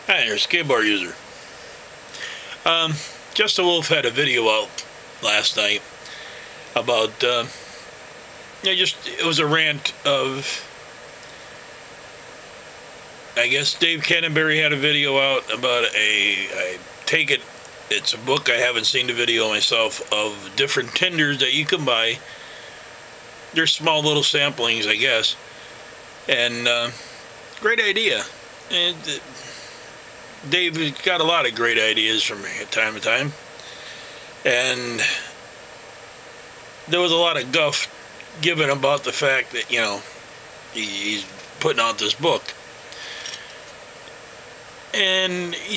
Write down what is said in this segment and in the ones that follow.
Hi there, skateboard user. Just a Wolf had a video out last night about, it was a rant of, I guess Dave Canterbury had a video out about I take it, it's a book, I haven't seen the video myself, of different tinders that you can buy. They're small little samplings, I guess. And, great idea. And Dave got a lot of great ideas from time to time, and there was a lot of guff given about the fact that, you know, he's putting out this book, and he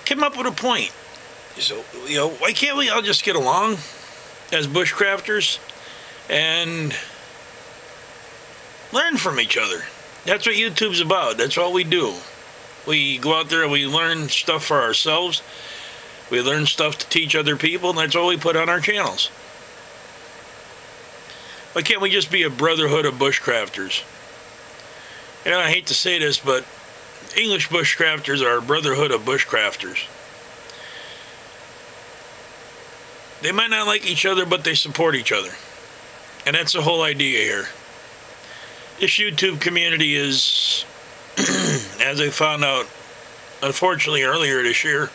came up with a point. So, you know, why can't we all just get along as bushcrafters and learn from each other? That's what YouTube's about. That's what we do. We go out there and we learn stuff for ourselves. We learn stuff to teach other people, and that's what we put on our channels. Why can't we just be a brotherhood of bushcrafters? You know, I hate to say this, but English bushcrafters are a brotherhood of bushcrafters. They might not like each other, but they support each other. And that's the whole idea here. This YouTube community is, as I found out, unfortunately, earlier this year,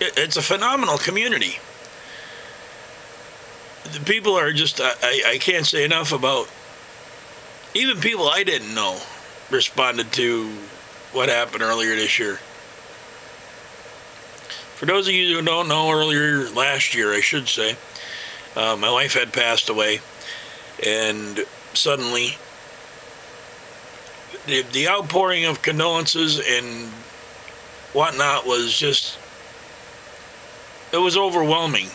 it's a phenomenal community. The people are just, I can't say enough about, even people I didn't know responded to what happened earlier this year. For those of you who don't know, earlier last year, I should say, my wife had passed away, and suddenly the outpouring of condolences and whatnot was just, it was overwhelming.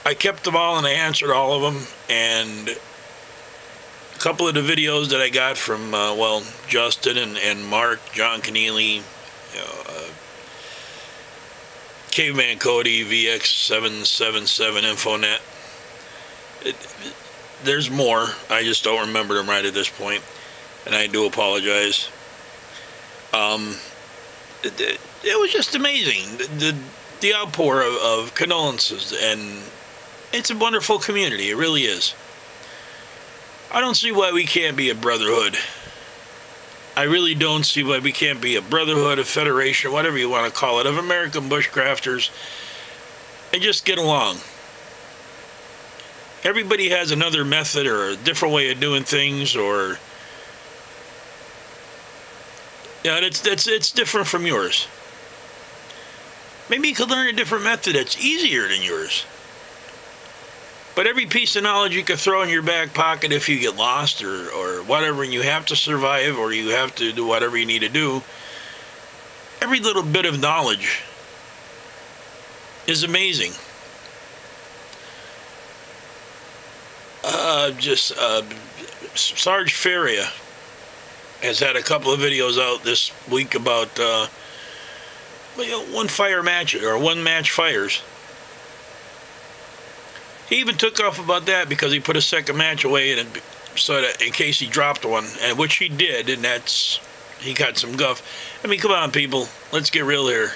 I kept them all and I answered all of them, and a couple of the videos that I got from, well, Justin and Mark, John Keneally, you know, Caveman Cody, VX777 Infonet. There's more. I just don't remember them right at this point, and I do apologize. It was just amazing, the outpour of condolences, and it's a wonderful community. It really is. I don't see why we can't be a brotherhood. I really don't see why we can't be a brotherhood, a federation, whatever you want to call it, of American bushcrafters, and just get along. Everybody has another method or a different way of doing things, or yeah, it's different from yours. Maybe you could learn a different method that's easier than yours. But every piece of knowledge you could throw in your back pocket if you get lost or whatever, and you have to survive or you have to do whatever you need to do, every little bit of knowledge is amazing. Sarge Feria has had a couple of videos out this week about one fire match or one match fires. He even took off about that because he put a second match away, and so that in case he dropped one, and which he did, and he got some guff. I mean, come on, people, let's get real here.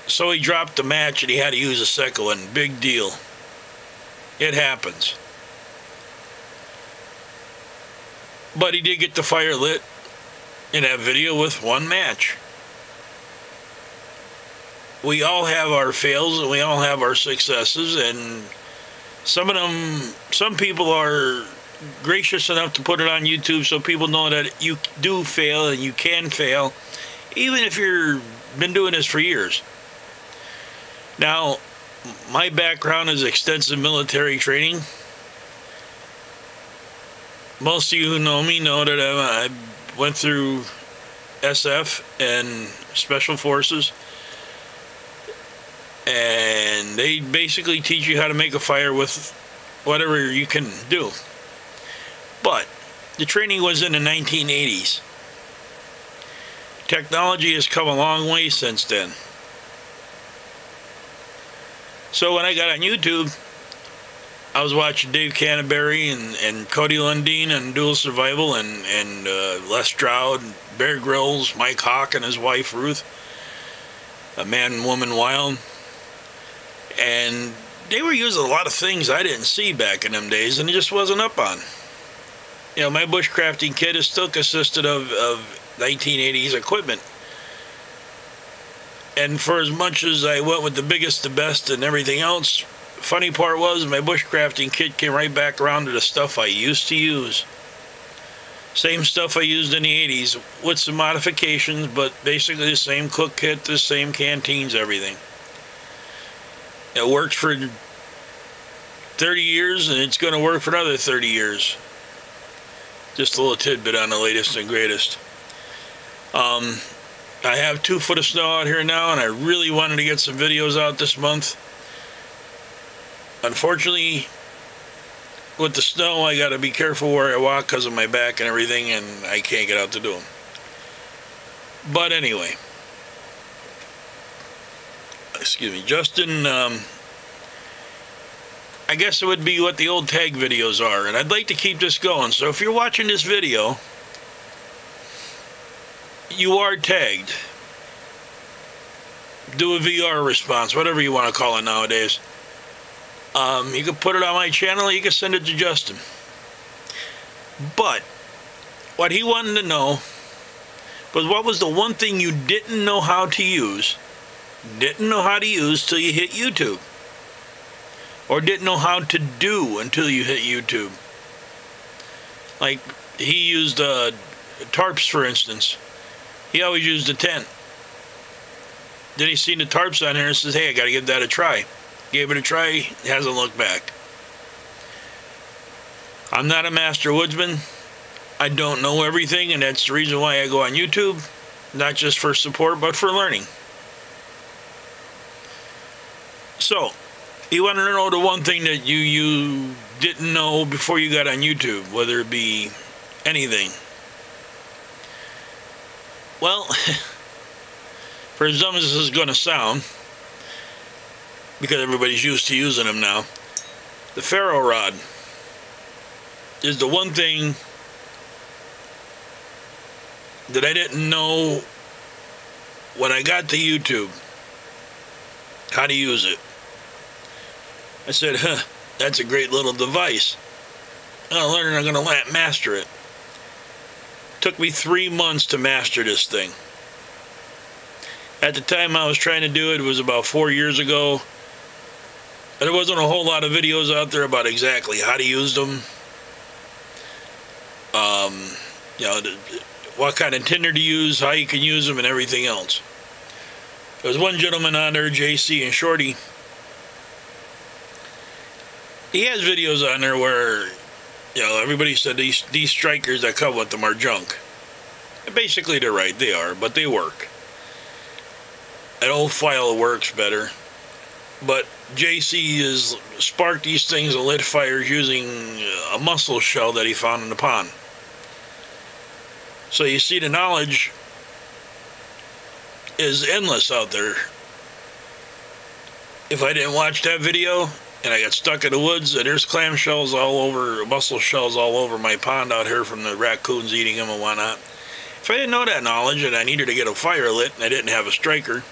So he dropped the match and he had to use a second one. Big deal. It happens. But he did get the fire lit in that video with one match. We all have our fails and we all have our successes, and some of them, some people are gracious enough to put it on YouTube so people know that you do fail and you can fail, even if you've been doing this for years. Now, my background is extensive military training. Most of you who know me know that I went through SF and Special Forces, and they basically teach you how to make a fire with whatever you can do. But the training was in the 1980s. Technology has come a long way since then. So when I got on YouTube, I was watching Dave Canterbury and Cody Lundin on Dual Survival, and Les Stroud, Bear Grylls, Mike Hawk and his wife Ruth, a Man and Woman Wild, and they were using a lot of things I didn't see back in them days, and it just wasn't up on. You know, my bushcrafting kit is still consisted of 1980s equipment. And for as much as I went with the biggest, the best, and everything else, funny part was my bushcrafting kit came right back around to the stuff I used to use. Same stuff I used in the 80s with some modifications, but basically the same cook kit, the same canteens, everything. It worked for 30 years, and it's going to work for another 30 years. Just a little tidbit on the latest and greatest. I have 2 foot of snow out here now, and I really wanted to get some videos out this month. Unfortunately, with the snow, I got to be careful where I walk because of my back and everything, and I can't get out to do them. But anyway, excuse me, Justin, I guess it would be what the old tag videos are, and I'd like to keep this going. So if you're watching this video, you are tagged. Do a VR response, whatever you want to call it nowadays. You can put it on my channel, you can send it to Justin. But what he wanted to know was, what was the one thing you didn't know how to use, till you hit YouTube? Or didn't know how to do until you hit YouTube? Like, he used tarps, for instance. He always used a tent. Then he seen the tarps on there and says, hey, I got to give that a try. Gave it a try, hasn't looked back. I'm not a master woodsman. I don't know everything, and that's the reason why I go on YouTube. Not just for support, but for learning. So, you want to know the one thing that you didn't know before you got on YouTube, whether it be anything. Well, for as dumb as this is going to sound, because everybody's used to using them now, the Ferro Rod is the one thing that I didn't know when I got to YouTube, how to use it. I said, that's a great little device. I'll learn and I'm going to master it. Took me 3 months to master this thing. At the time I was trying to do it, it was about 4 years ago. And there wasn't a whole lot of videos out there about exactly how to use them. You know, what kind of tinder to use, how you can use them, and everything else. There was one gentleman on there, JC and Shorty. He has videos on there where, you know, everybody said these strikers that come with them are junk. And basically, they're right, they are, but they work. An old file works better. But JC has sparked these things and lit fires using a mussel shell that he found in the pond. So you see, the knowledge is endless out there. If I didn't watch that video, and I got stuck in the woods, and there's clam shells all over, mussel shells all over my pond out here from the raccoons eating them and whatnot. If I didn't know that knowledge, and I needed to get a fire lit, and I didn't have a striker,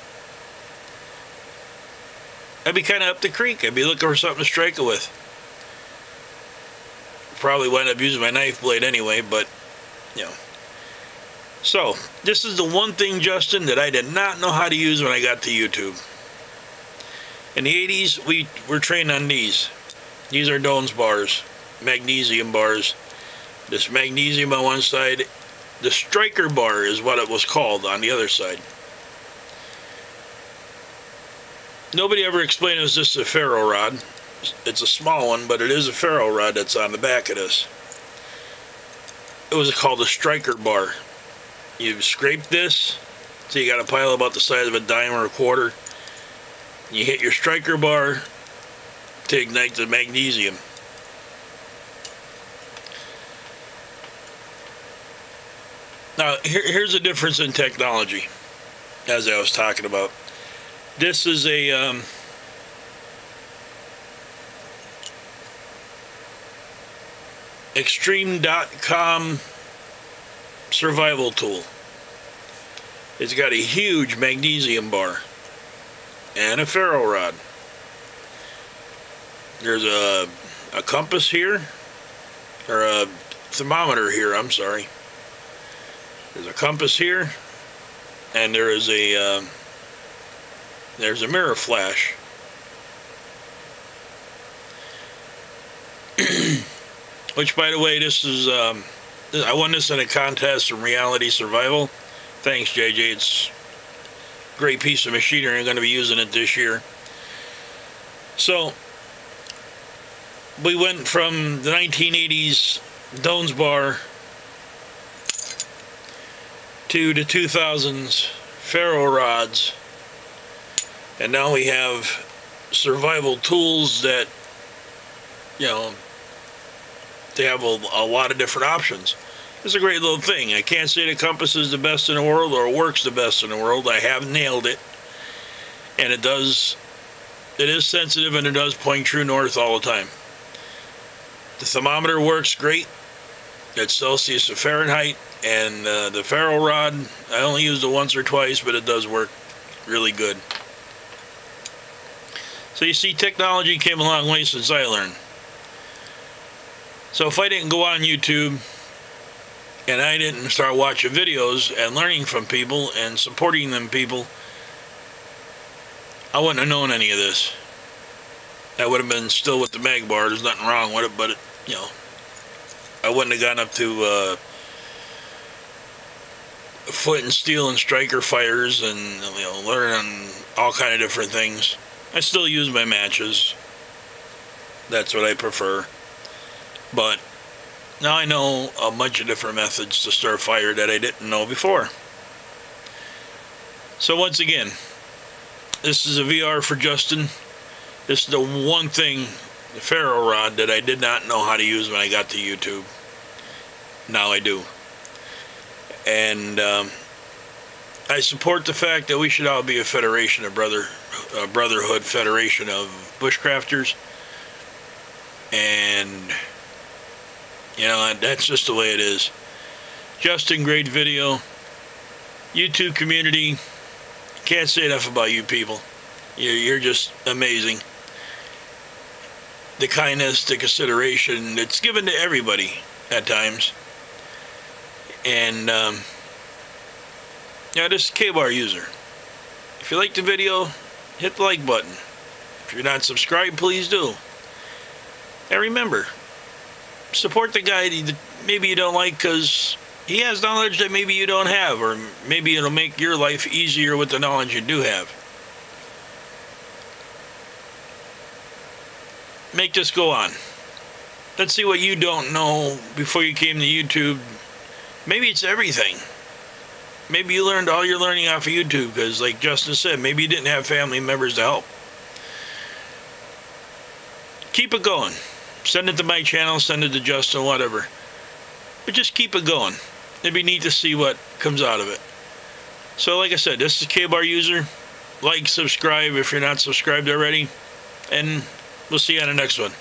I'd be kind of up the creek. I'd be looking for something to strike it with. Probably wind up using my knife blade anyway, but, you know. So, this is the one thing, Justin, that I did not know how to use when I got to YouTube. In the 80s, we were trained on these. These are Doan's bars, magnesium bars. This magnesium on one side. The striker bar is what it was called on the other side. Nobody ever explained it was just a ferro rod. It's a small one, but it is a ferro rod that's on the back of this. It was called a striker bar. You scrape this, so you got a pile about the size of a dime or a quarter. You hit your striker bar to ignite the magnesium. Now, here's a difference in technology, as I was talking about. This is a Extreme.com survival tool. It's got a huge magnesium bar and a ferro rod. There's a compass here, or a thermometer here, I'm sorry. There's a compass here, and there's a mirror flash. Which, by the way, this is, I won this in a contest from Reality Survival. Thanks, JJ. It's a great piece of machinery. I'm going to be using it this year. So, we went from the 1980s Doan's Bar to the 2000s Ferro Rods. And now we have survival tools that, you know, they have a lot of different options. It's a great little thing. I can't say the compass is the best in the world or works the best in the world. I have nailed it. And it is sensitive, and it does point true north all the time. The thermometer works great. It's Celsius and Fahrenheit. And the ferro rod, I only used it once or twice, but it does work really good. So you see, technology came a long way since I learned. So if I didn't go on YouTube and I didn't start watching videos and learning from people and supporting them people, I wouldn't have known any of this. I would have been still with the mag bar. There's nothing wrong with it, but it, you know, I wouldn't have gone up to foot and steel and striker fires and, you know, learn all kind of different things. I still use my matches. That's what I prefer. But now I know a bunch of different methods to start fire that I didn't know before. So once again, this is a VR for Justin. This is the one thing, the ferro rod, that I did not know how to use when I got to YouTube. Now I do. And I support the fact that we should all be a federation, a brotherhood federation of bushcrafters. And, you know, that's just the way it is. Justin, great video. YouTube community, can't say enough about you people. You're just amazing. The kindness, the consideration, it's given to everybody at times. And, yeah, this is a K-Bar user. If you like the video, hit the like button. If you're not subscribed, please do. And remember, support the guy that maybe you don't like because he has knowledge that maybe you don't have, or maybe it'll make your life easier with the knowledge you do have. Make this go on. Let's see what you don't know before you came to YouTube. Maybe it's everything. Maybe you learned all you're learning off of YouTube because, like Justin said, maybe you didn't have family members to help. Keep it going. Send it to my channel, send it to Justin, whatever. But just keep it going. It'd be neat to see what comes out of it. So like I said, this is K-Bar user. Like, subscribe if you're not subscribed already. And we'll see you on the next one.